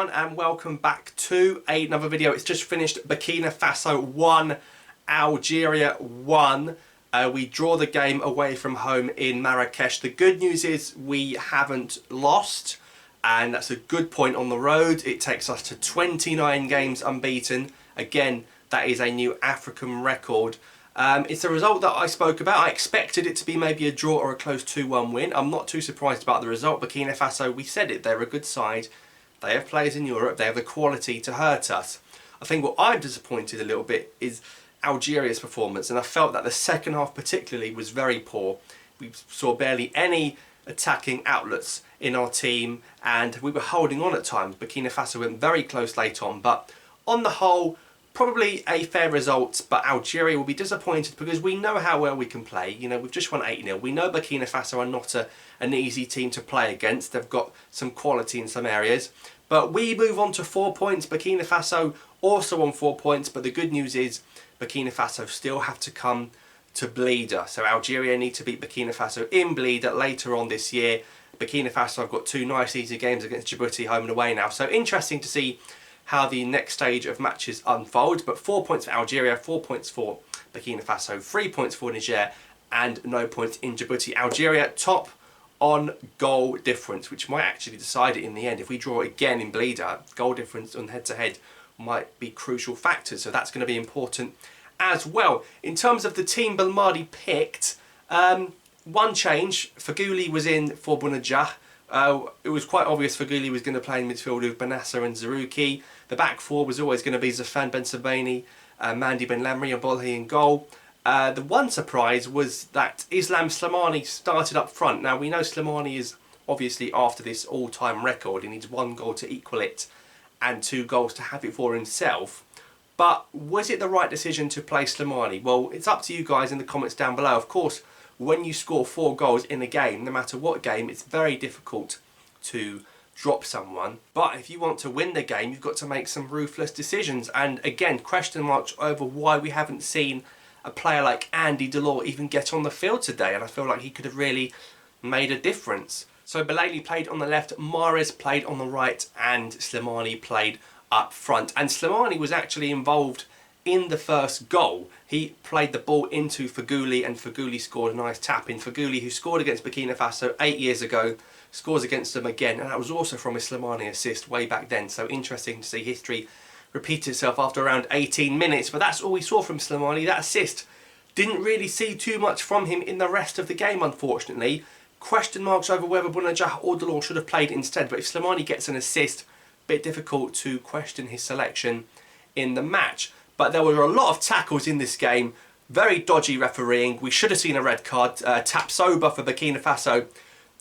everyone and welcome back to another video. It's just finished Burkina Faso 1, Algeria 1. We draw the game away from home in Marrakech. The good news is we haven't lost, and that's a good point on the road. It takes us to 29 games unbeaten. Again, that is a new African record. It's a result that I spoke about. I expected it to be maybe a draw or a close 2-1 win. I'm not too surprised about the result. Burkina Faso, we said it, they're a good side. They have players in Europe. They have the quality to hurt us. I think what I'm disappointed a little bit is Algeria's performance, and I felt that the second half particularly was very poor. We saw barely any attacking outlets in our team, and we were holding on at times. Burkina Faso went very close late on, but on the whole, probably a fair result. But Algeria will be disappointed because we know how well we can play. You know, we've just won 8-0. We know Burkina Faso are not an easy team to play against. They've got some quality in some areas. But we move on to 4 points. Burkina Faso also on 4 points. But the good news is Burkina Faso still have to come to Blida. So Algeria need to beat Burkina Faso in Blida later on this year. Burkina Faso have got 2 nice easy games against Djibouti home and away now. So interesting to see how the next stage of matches unfold. But 4 points for Algeria, 4 points for Burkina Faso, 3 points for Niger, and no points in Djibouti. Algeria top on goal difference, which might actually decide it in the end. If we draw again in Blida, goal difference on head-to-head might be crucial factors, so that's going to be important as well. In terms of the team Belmadi picked, one change. Feghouli was in for Bounedjah. It was quite obvious Feghouli was going to play in midfield with Benassa and Zerouki. The back four was always going to be Sofiane Feghouli, Mandi Ben Lamri and Bolhi in goal. The one surprise was that Islam Slimani started up front. Now we know Slimani is obviously after this all-time record. He needs 1 goal to equal it and 2 goals to have it for himself. But was it the right decision to play Slimani? Well, it's up to you guys in the comments down below. Of course, when you score 4 goals in a game, no matter what game, it's very difficult to drop someone. But if you want to win the game, you've got to make some ruthless decisions. And again, question marks over why we haven't seen a player like Andy Delort even get on the field today. And I feel like he could have really made a difference. So Belali played on the left, Mahrez played on the right, and Slimani played up front. And Slimani was actually involved in the first goal. He played the ball into Feghouli, and Feghouli scored a nice tap in. Feghouli, who scored against Burkina Faso 8 years ago, scores against them again, and that was also from a Slimani assist way back then. So interesting to see history repeat itself after around 18 minutes. But that's all we saw from Slimani. That assist, didn't really see too much from him in the rest of the game, unfortunately. Question marks over whether Bounedjah or Delort should have played instead. But if Slimani gets an assist, bit difficult to question his selection in the match. But there were a lot of tackles in this game. Very dodgy refereeing. We should have seen a red card. Tap sober for Burkina Faso.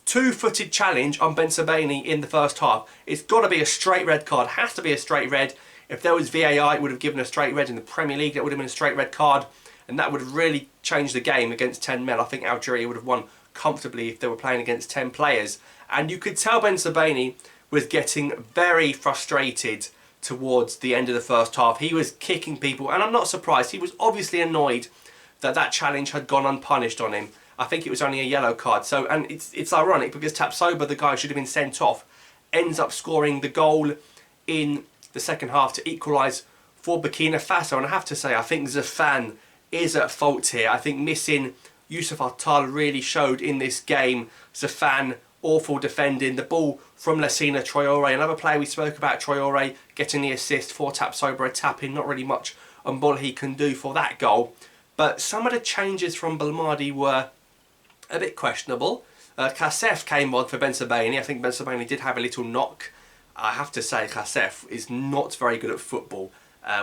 2-footed challenge on Ben Sebaini in the first half. It's got to be a straight red card. Has to be a straight red. If there was VAR, it would have given a straight red. In the Premier League, that would have been a straight red card. And that would have really changed the game against 10 men. I think Algeria would have won comfortably if they were playing against 10 players. And you could tell Ben Sebaini was getting very frustrated towards the end of the first half. He was kicking people, and I'm not surprised. He was obviously annoyed that that challenge had gone unpunished on him. I think it was only a yellow card. So, and it's ironic because Tapsoba, the guy who should have been sent off, ends up scoring the goal in the second half to equalise for Burkina Faso. And I have to say, I think Zafan is at fault here. I think missing Youssef Attal really showed in this game. Zafan, awful defending. The ball from Lassina Traore, another player we spoke about, Traore getting the assist for Tapsoba, a tap in. Not really much Bolhi can do for that goal. But some of the changes from Belmadi were a bit questionable. Kassef came on for Ben Sebaini. I think Ben Sebaini did have a little knock. I have to say Kassef is not very good at football.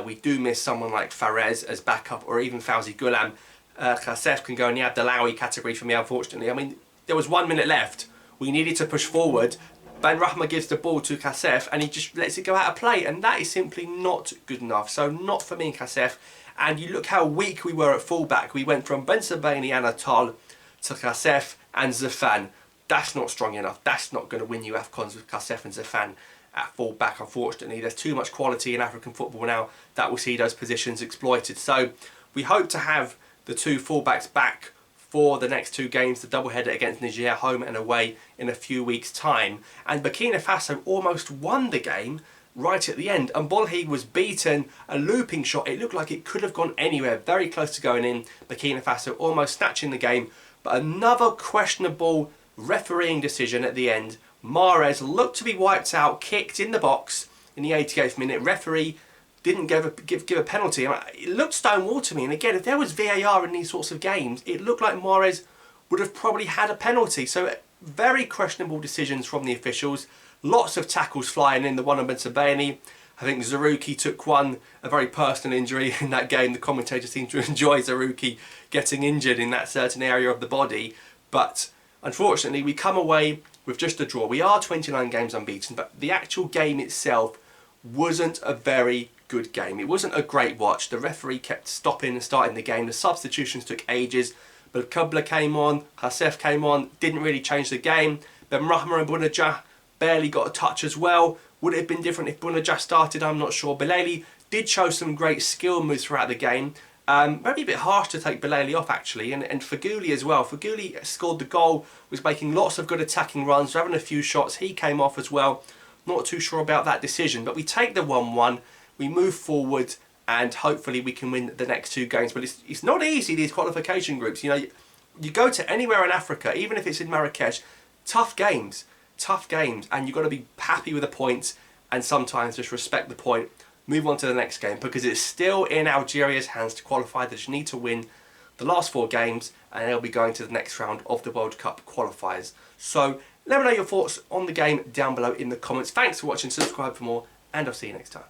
We do miss someone like Fares as backup, or even Fawzi Ghulam. Kassef can go in the Abdellaoui category for me, unfortunately. I mean, there was 1 minute left. We needed to push forward. Ben Rahma gives the ball to Kassef and he just lets it go out of play, and that is simply not good enough. So not for me and Kassef. And you look how weak we were at fullback. We went from Ben Sebaini and Attal to Kassef and Zafan. That's not strong enough. That's not going to win you AFCONs with Kassef and Zafan at fullback, unfortunately. There's too much quality in African football now that will see those positions exploited. So we hope to have the 2 fullbacks back for the next 2 games, the doubleheader against Niger, home and away, in a few weeks' time. And Burkina Faso almost won the game. right at the end. And Bolhi was beaten, a looping shot. It looked like it could have gone anywhere, very close to going in. Burkina Faso almost snatching the game. But another questionable refereeing decision at the end. Mahrez looked to be wiped out, kicked in the box in the 88th minute. Referee didn't give a penalty. It looked stonewall to me. And again, if there was VAR in these sorts of games, it looked like Mahrez would have probably had a penalty. So very questionable decisions from the officials. Lots of tackles flying in, the one on Bentabani. I think Zarouki took one, a very personal injury in that game. The commentators seem to enjoy Zarouki getting injured in that certain area of the body. But unfortunately, we come away with just a draw. We are 29 games unbeaten, but the actual game itself wasn't a very good game. It wasn't a great watch. The referee kept stopping and starting the game. The substitutions took ages. But Kubla came on, Hassef came on, didn't really change the game. Ben Rahma and Bounedjah barely got a touch as well. Would it have been different if Bounedjah started? I'm not sure. Bilali did show some great skill moves throughout the game. Maybe a bit harsh to take Bilali off actually, and Feghouli as well. Feghouli scored the goal, was making lots of good attacking runs, having a few shots. He came off as well. Not too sure about that decision, but we take the 1-1, we move forward, and hopefully we can win the next two games. But it's not easy, these qualification groups. You know, you go to anywhere in Africa, even if it's in Marrakech, tough games, and you've got to be happy with the points and sometimes just respect the point, move on to the next game, because it's still in Algeria's hands to qualify. They just need to win the last 4 games and they'll be going to the next round of the World Cup qualifiers. So let me know your thoughts on the game down below in the comments. Thanks for watching, subscribe for more, and I'll see you next time.